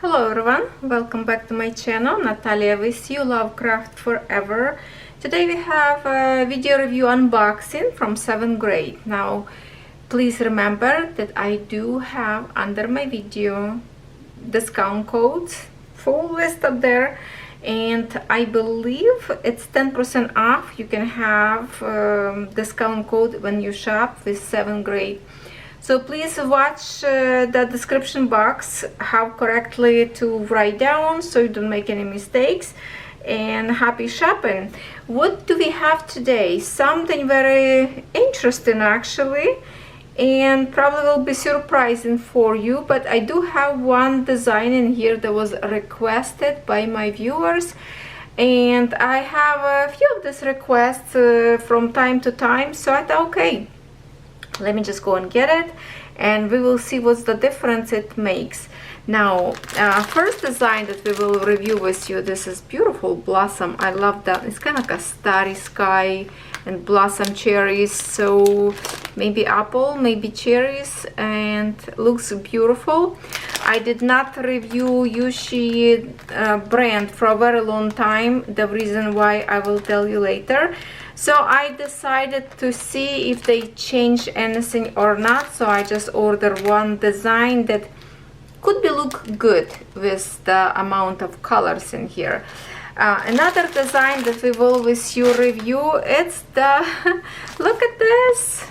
Hello everyone, welcome back to my channel. Natalia with you, Lovecraftforever. Today we have a video review unboxing from 7GREAT. Now please remember that I do have under my video discount codes, full list up there, and I believe it's 10% off. You can have discount code when you shop with 7GREAT. So please watch the description box how correctly to write down so you don't make any mistakes, and happy shopping. What do we have today? Something very interesting actually, and probably will be surprising for you, but I do have one design in here that was requested by my viewers, and I have a few of these requests from time to time, so I thought, okay, let me just go and get it and we will see what's the difference it makes. Now first design that we will review with you, this is beautiful blossom. I love that. It's kind of like a starry sky and blossom cherries, so maybe apple, maybe cherries, and looks beautiful. I did not review Yushi brand for a very long time. The reason why I will tell you later. So I decided to see if they change anything or not, so I just ordered one design that could be look good with the amount of colors in here. Another design that we will with you review, it's the look at this,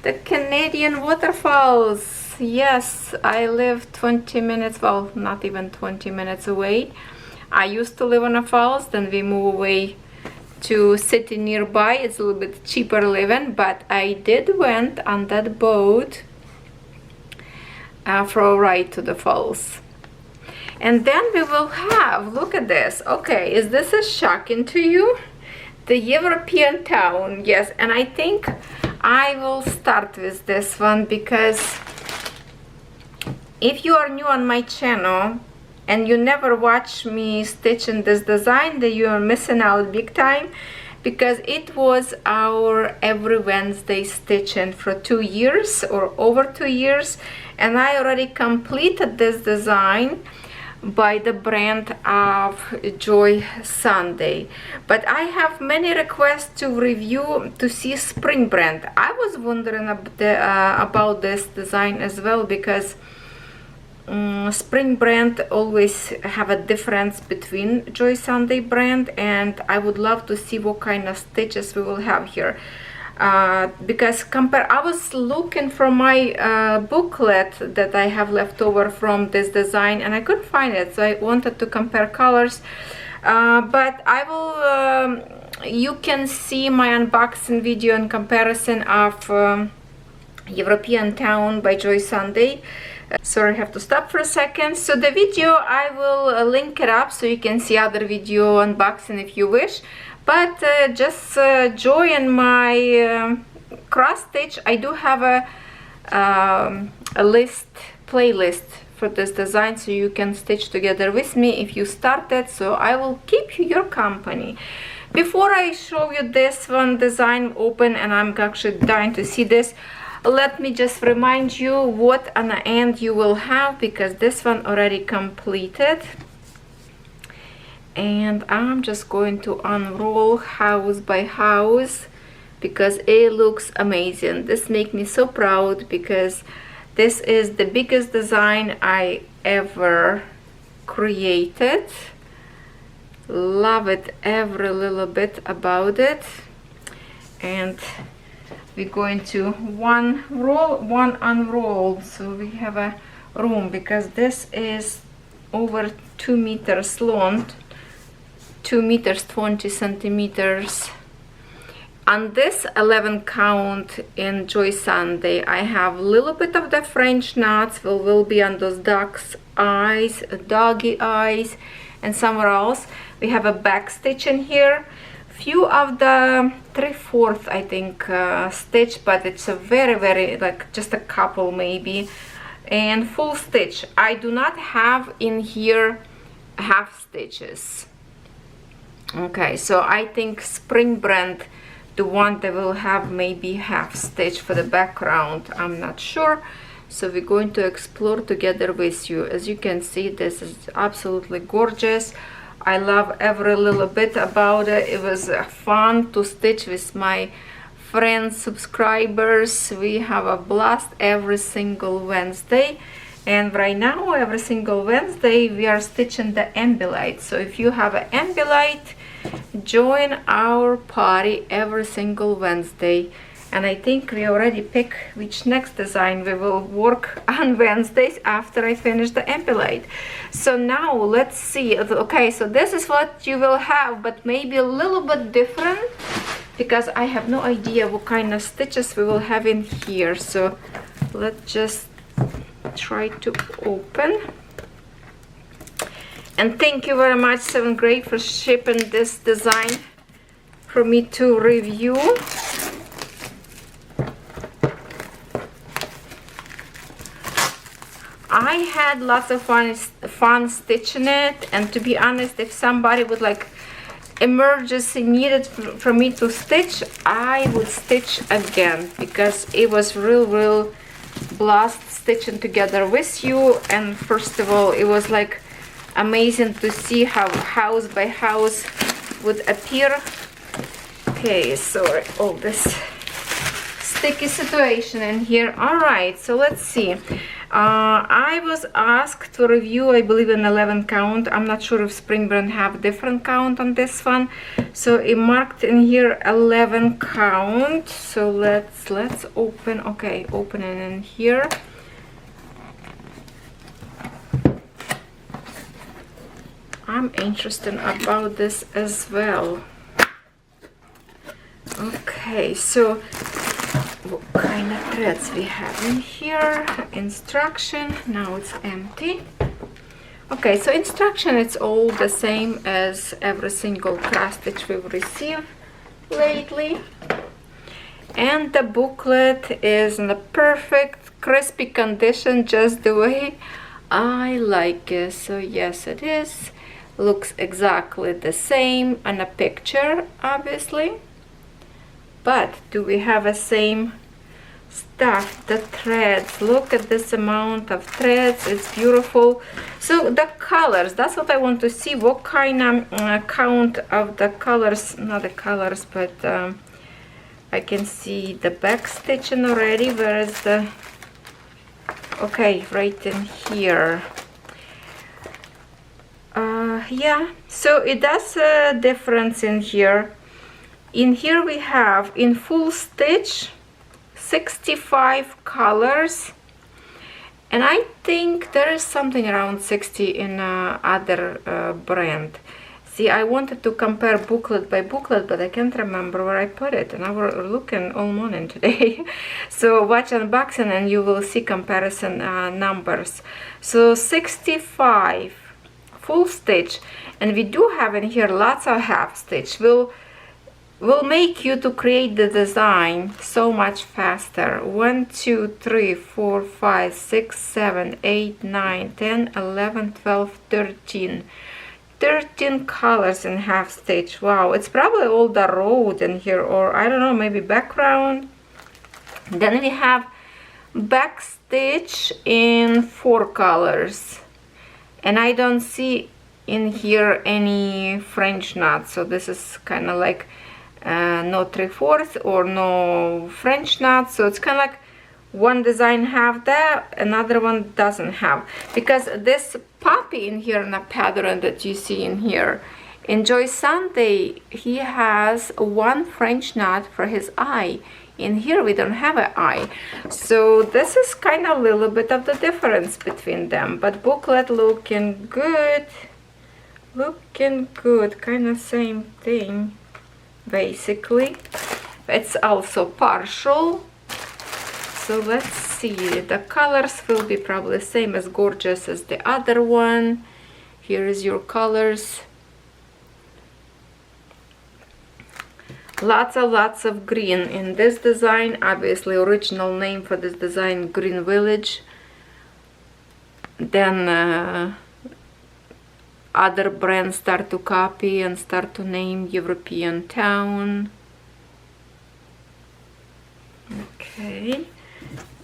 the Canadian waterfalls. Yes, I live 20 minutes, well, not even 20 minutes away. I used to live on a falls, then we moved away to city nearby. It's a little bit cheaper living, but I did went on that boat for a ride to the falls. And then we will have, look at this. Okay, is this a shocking to you? The European town. Yes, and I think I will start with this one because if you are new on my channel and you never watch me stitch in this design, then you are missing out big time, because it was our every Wednesday stitching for 2 years or over 2 years, and I already completed this design by the brand of Joy Sunday. But I have many requests to review to see spring brand. I was wondering about this design as well, because spring brand always have a difference between Joy Sunday brand, and I would love to see what kind of stitches we will have here, because I was looking for my booklet that I have left over from this design and I couldn't find it, so I wanted to compare colors, but I will you can see my unboxing video in comparison of European Town by Joy Sunday. Sorry, I have to stop for a second. So the video, I will link it up so you can see other video unboxing if you wish, but just join my cross stitch. I do have a playlist for this design, so you can stitch together with me if you started, so I will keep you your company. Before I show you this one design open, and I'm actually dying to see this, let me just remind you what on the end you will have, because this one already completed, and I'm just going to unroll house by house because it looks amazing. This makes me so proud because this is the biggest design I ever created. Love it, every little bit about it. And we're going to one roll, one unroll, so we have a room, because this is over 2 meters long, 2 meters 20 centimeters. On this 11 count in Joy Sunday, I have a little bit of the French knots will be on those duck's eyes, doggy eyes, and somewhere else. We have a back stitch in here. Few of the 3/4 I think stitch, but it's a very like just a couple maybe, and full stitch. I do not have in here half stitches. Okay, so I think spring brand, the one that will have maybe half stitch for the background, I'm not sure. so we're going to explore together with you. As you can see, this is absolutely gorgeous. I love every little bit about it. It was fun to stitch with my friends, subscribers. We have a blast every single Wednesday, and right now every single Wednesday we are stitching the ambulite. So if you have an ambulite, join our party every single Wednesday. And I think we already pick which next design we will work on Wednesdays after I finish the ambulite. So now let's see. Okay, so this is what you will have, but maybe a little bit different, because I have no idea what kind of stitches we will have in here. So let's just try to open. And thank you very much, 7GREAT, for shipping this design for me to review. I had lots of fun stitching it, and to be honest, if somebody would like emergency needed for me to stitch, I would stitch again, because it was real blast stitching together with you. And first of all, it was like amazing to see how house by house would appear. Okay, sorry, all this sticky situation in here. All right, so let's see. I was asked to review, I believe, an 11 count. I'm not sure if Spring Brand have different count on this one, so it marked in here 11 count. So let's open. Okay, open it in here. I'm interested about this as well. Okay, so what kind of threads we have in here? Instruction. Now it's empty. Okay, so instruction, it's all the same as every single cross stitch we've received lately. And the booklet is in the perfect crispy condition, just the way I like it. So yes, it is. Looks exactly the same on a picture, obviously. But do we have the same stuff? The threads, look at this amount of threads, it's beautiful. So the colors, that's what I want to see. What kind of count of the colors, not the colors, but I can see the back stitching already. Where is the, okay, right in here. Yeah, so it does a difference in here. In here we have, in full stitch, 65 colors, and I think there is something around 60 in other brand. See, I wanted to compare booklet by booklet, but I can't remember where I put it, and I was looking all morning today. So watch unboxing and you will see comparison numbers. So 65 full stitch, and we do have in here lots of half stitch. Will make you to create the design so much faster. 1, 2, 3, 4, 5, 6, 7, 8, 9, 10, 11, 12, 13. 13 colors in half stitch. Wow, it's probably all the road in here, or I don't know, maybe background. Then we have back stitch in 4 colors, and I don't see in here any French knots, so this is kind of like no 3/4 or no French knots. So it's kind of like one design have that, another one doesn't have, because this puppy in here in a pattern that you see in here, Enjoy Sunday, he has one French knot for his eye. In here we don't have an eye, so this is kind of a little bit of the difference between them. But booklet looking good, kind of same thing basically. It's also partial, so let's see. The colors will be probably the same, as gorgeous as the other one. Here is your colors. Lots of green in this design. Obviously original name for this design, Green Village. Then other brands start to copy and start to name European town. Okay,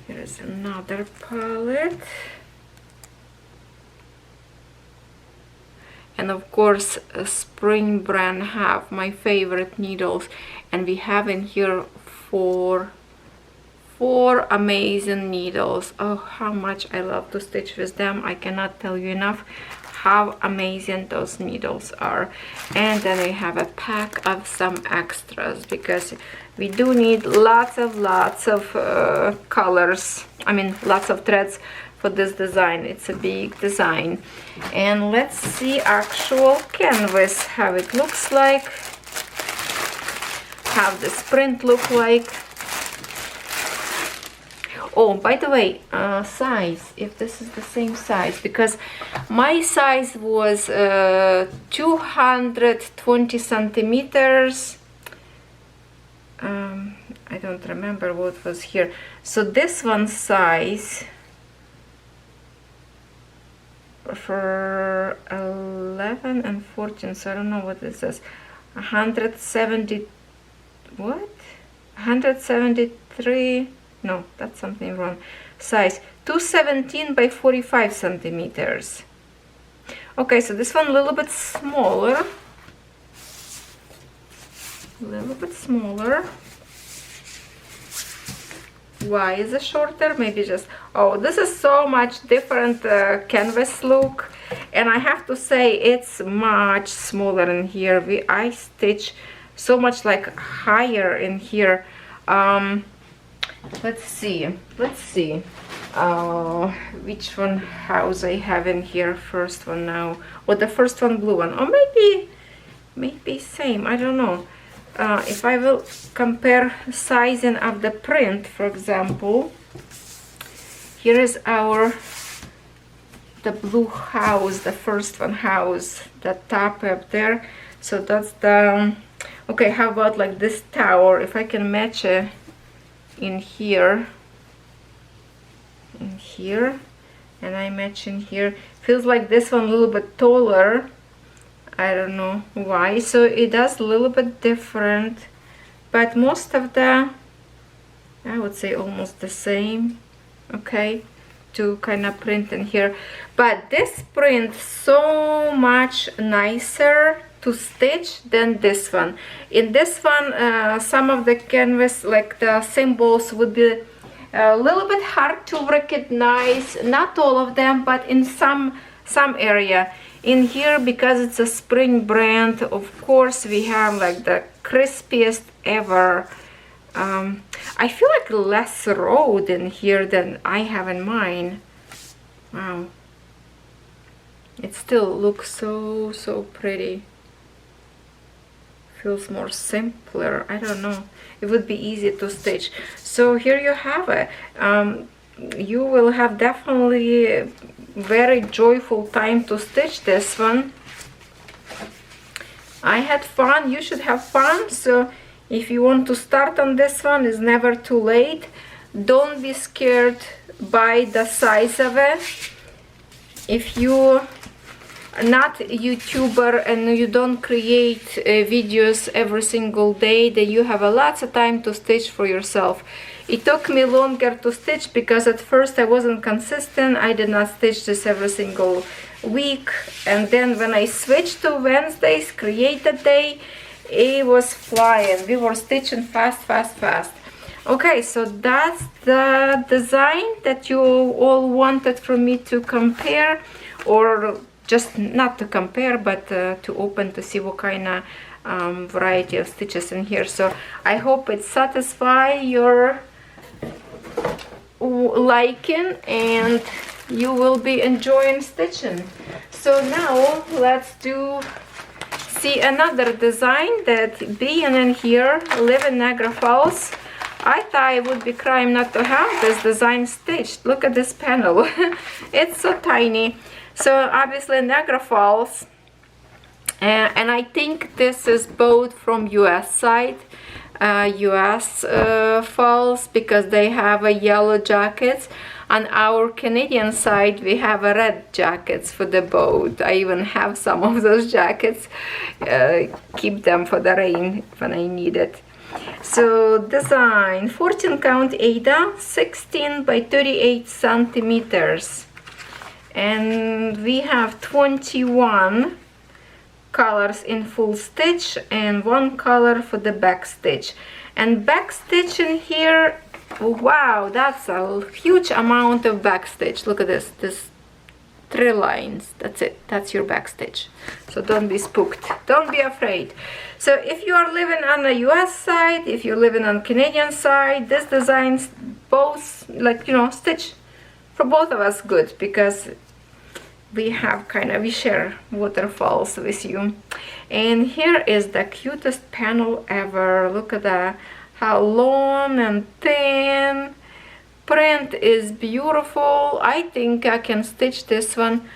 Here is another palette. And of course, Spring brand have my favorite needles, and we have in here four amazing needles. Oh, how much I love to stitch with them. I cannot tell you enough how amazing those needles are. And then I have a pack of some extras, because we do need lots of colors, I mean lots of threads for this design. It's a big design. And let's see actual canvas, how it looks like, how this print look like. Oh, by the way, size, if this is the same size, because my size was 220 centimeters. I don't remember what was here. So this one size for 11 and 14, so I don't know what this is. 170, what? 173, no, that's something wrong. Size 217 by 45 centimeters. Okay, so this one a little bit smaller. A little bit smaller. Why is it shorter? Maybe just, oh, this is so much different canvas look, and I have to say it's much smaller in here. I stitch so much like higher in here. Let's see which one house I have in here. First one now, or the first one blue one, or maybe same, I don't know. If I will compare sizing of the print, for example, here is the blue house, the first one house, the top up there. So that's the, okay, how about like this tower, if I can match it in here, and I match in here. Feels like this one a little bit taller. I don't know why, so it does a little bit different, but most of the, I would say almost the same. Okay, to kind of print in here, but this print so much nicer to stitch than this one. In this one, some of the canvas, like the symbols, would be a little bit hard to recognize. Not all of them, but in some area. In here, because it's a Spring brand, of course we have like the crispiest ever. I feel like less road in here than I have in mine. Wow, it still looks so pretty. Feels more simpler, I don't know, it would be easy to stitch. So here you have it. You will have definitely very joyful time to stitch this one. I had fun, you should have fun. So if you want to start on this one, it's never too late. Don't be scared by the size of it. If you not a YouTuber and you don't create videos every single day, then you have a lots of time to stitch for yourself. It took me longer to stitch because at first I wasn't consistent. I did not stitch this every single week, and then when I switched to Wednesdays, created day, it was flying. We were stitching fast. Okay, so that's the design that you all wanted from me to compare, or just not to compare, but to open to see what kind of variety of stitches in here. So I hope it satisfies your liking and you will be enjoying stitching. So now let's see another design that being in here, live in Niagara Falls, I thought it would be crime not to have this design stitched. Look at this panel. It's so tiny. So obviously Niagara Falls, and I think this is both from US side, US falls, because they have a yellow jackets. On our Canadian side we have a red jackets for the boat. I even have some of those jackets, keep them for the rain when I need it. So design 14 count Ada, 16 by 38 centimeters, and we have 21 colors in full stitch and 1 color for the back stitch. And back stitch in here, wow, that's a huge amount of back stitch. Look at this 3 lines. That's it. That's your back stitch. So don't be spooked. Don't be afraid. So if you are living on the US side, if you're living on Canadian side, this design's both, like, you know, stitch for both of us good, because we have we share waterfalls with you. And here is the cutest panel ever. Look at that, how long and thin. Print is beautiful. I think I can stitch this one.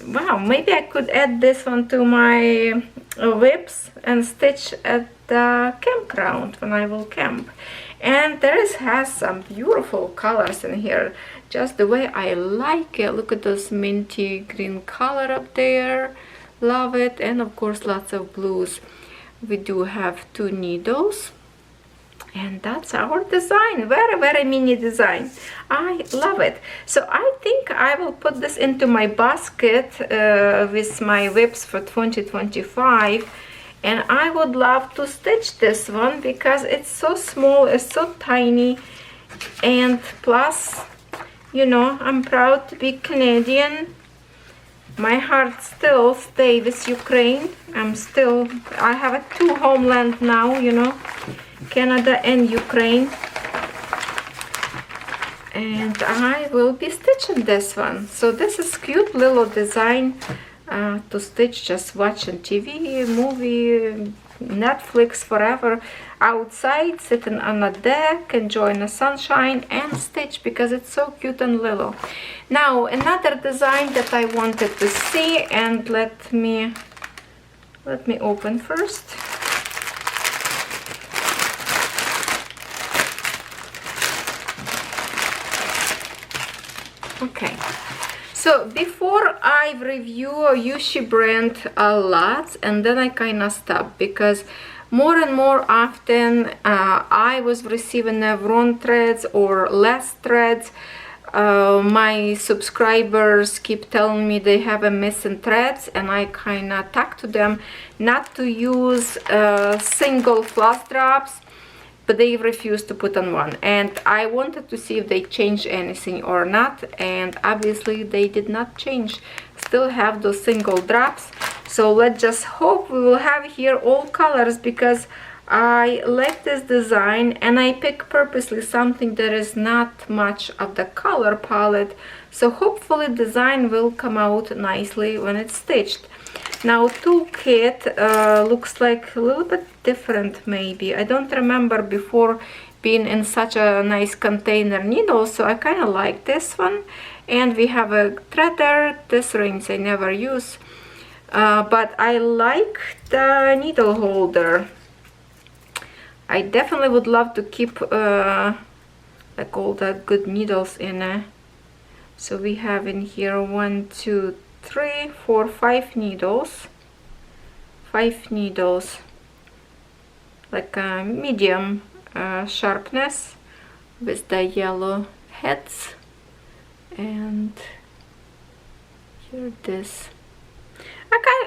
Wow, maybe I could add this one to my whips and stitch at the campground when I will camp. And has some beautiful colors in here, just the way I like it. Look at this minty green color up there, love it. And of course lots of blues. We do have 2 needles, and that's our design. Very mini design. I love it. So I think I will put this into my basket with my whips for 2025. And I would love to stitch this one because it's so small, it's so tiny. And plus, you know, I'm proud to be Canadian. My heart still stays with Ukraine. I have a 2 homeland now, you know, Canada and Ukraine. And I will be stitching this one. So this is cute little design to stitch, just watching TV, movie, Netflix, forever, outside, sitting on a deck, enjoying the sunshine, and stitch because it's so cute and little. Now another design that I wanted to see, and let me open first. Okay. So before I review Yushi brand a lot, and then I kind of stopped because more and more often I was receiving wrong threads or less threads. My subscribers keep telling me they have a missing threads, and I kind of talk to them not to use single floss drops, but they refused to put on one. And I wanted to see if they changed anything or not, and obviously they did not change. Still have those single drops. So let's just hope we will have here all colors, because I like this design and I pick purposely something that is not much of the color palette. So hopefully design will come out nicely when it's stitched. Now toolkit looks like a little bit different maybe. I don't remember before being in such a nice container needle, so I kind of like this one. And we have a threader. This rings I never use, but I like the needle holder. I definitely would love to keep like all the good needles in it. So we have in here 1, 2, 3, 4, 5 needles. 5 needles, like a medium sharpness with the yellow heads. And here it is.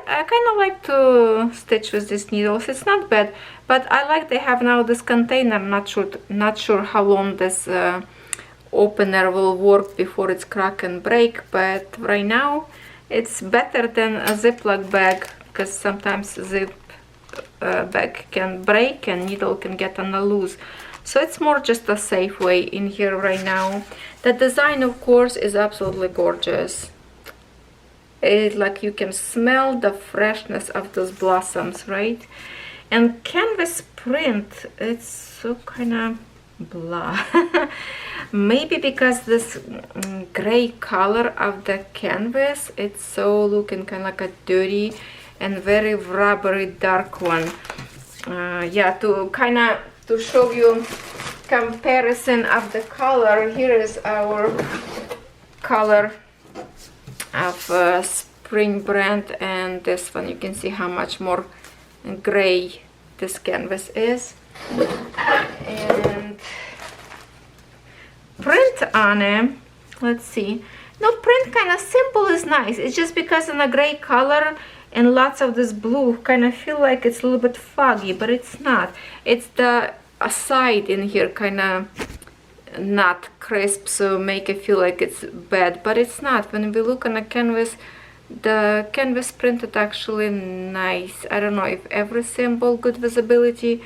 I kind of like to stitch with these needles. It's not bad, but I like they have now this container. Not sure how long this opener will work before it's crack and break, but right now it's better than a Ziploc bag, because sometimes zip bag can break and needle can get on the loose. So it's more just a safe way in here right now. The design, of course, is absolutely gorgeous. It's like you can smell the freshness of those blossoms, right? And canvas print, it's so kind of blah. Maybe because this gray color of the canvas, it's so looking kind of like a dirty and very rubbery dark one. Yeah, to show you comparison of the color, here is our color of Spring brand, and this one you can see how much more gray this canvas is. and print on it. Let's see. No, print kind of simple is nice. It's just because in a gray color and lots of this blue, kind of feel like it's a little bit foggy, but it's not. It's the side in here kind of not crisp, so make it feel like it's bad, but it's not. When we look on the canvas printed actually nice. I don't know if every symbol good visibility.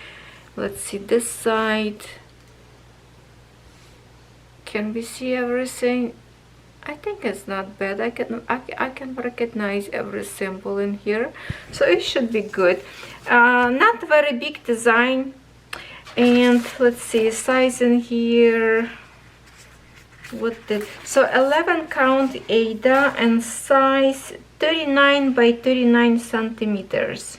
Let's see this side. Can we see everything? I think it's not bad. I can recognize every symbol in here, so it should be good. Not very big design. And let's see size in here. So 11 count Ada and size 39 by 39 centimeters.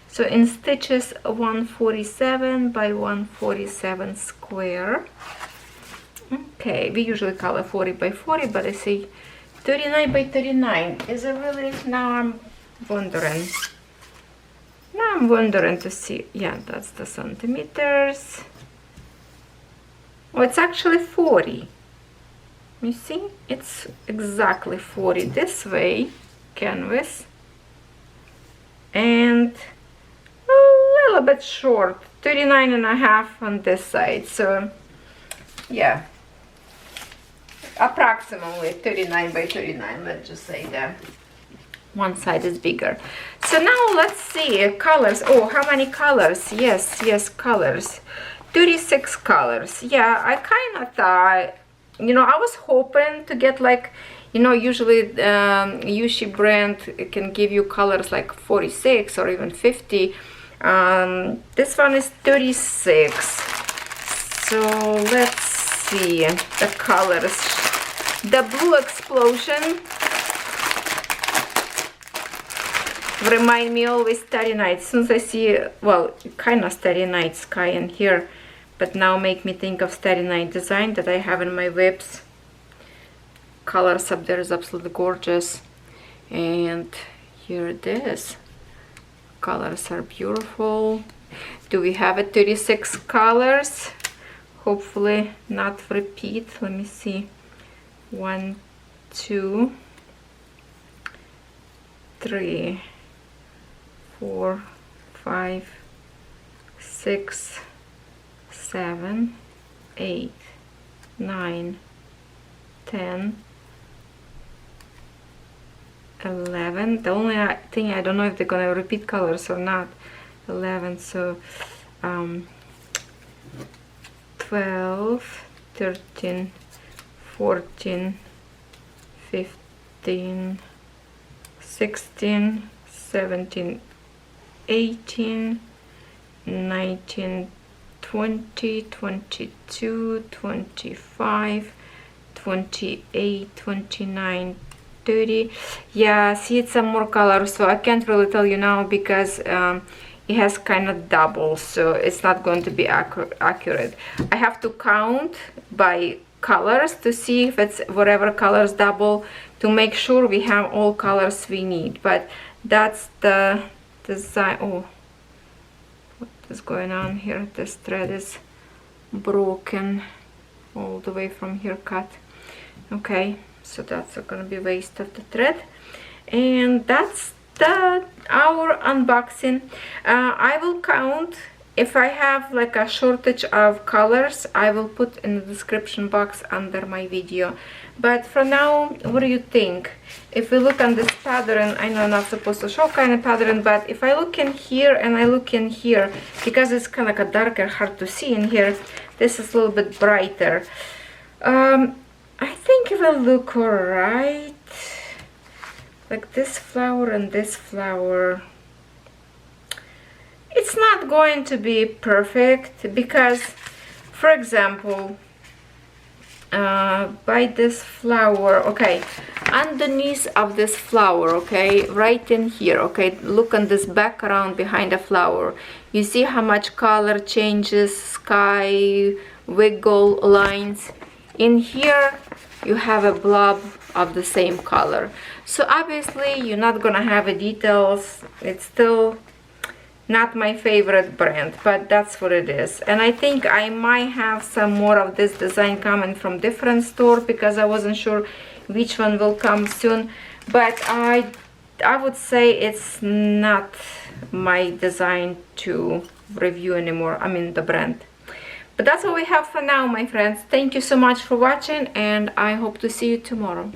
So in stitches 147 by 147 square. Okay, we usually color 40 by 40, but I say 39 by 39. Is it really? Now I'm wondering. Now I'm wondering to see. Yeah, that's the centimeters. Oh, it's actually 40. You see, it's exactly 40 this way, canvas, and a little bit short, 39 and a half on this side. So yeah, approximately 39 by 39, let's just say that one side is bigger. So now let's see colors. Oh, how many colors? Yes, colors, 36 colors. Yeah, I kind of thought, you know, I was hoping to get like, you know, usually Yushi brand can give you colors like 46 or even 50. This one is 36. So let's see the colors. The blue explosion remind me always Starry Night. Since I see, well, kind of Starry Night sky in here, but now make me think of Starry Night design that I have in my whips. Colors up there is absolutely gorgeous, and here it is. Colors are beautiful. Do we have 36 colors? Hopefully not repeat. Let me see. 1, 2, 3, 4, 5, 6, 7, 8, 9, 10, 11. The only thing I don't know if they're gonna repeat colors or not. 11. So 12, 13, 14, 15, 16, 17, 18, 19, 20, 22, 25, 28, 29, 30. Yeah, see, it's some more colors, so I can't really tell you now because it has kind of double, so it's not going to be accurate. I have to count by colors to see if it's whatever colors double, to make sure we have all colors we need. But that's the design. Oh, what is going on here? This thread is broken all the way from here, cut. Okay, so that's gonna be waste of the thread, and that's our unboxing. I will count. If I have like a shortage of colors, I will put in the description box under my video. But for now, what do you think? If we look on this pattern, I know I'm not supposed to show kind of pattern, but if I look in here and I look in here, because it's kind of like a darker, hard to see in here, this is a little bit brighter. I think it will look alright. Like this flower and this flower. It's not going to be perfect because, for example, by this flower, okay, underneath of this flower, okay, right in here, okay, look on this background behind the flower. You see how much color changes, sky, wiggle lines. In here you have a blob of the same color, so obviously you're not gonna have a details. It's still not my favorite brand, but that's what it is. And I think I might have some more of this design coming from different store because I wasn't sure which one will come soon. But I would say it's not my design to review anymore. I mean the brand. But that's all we have for now, my friends. Thank you so much for watching, and I hope to see you tomorrow.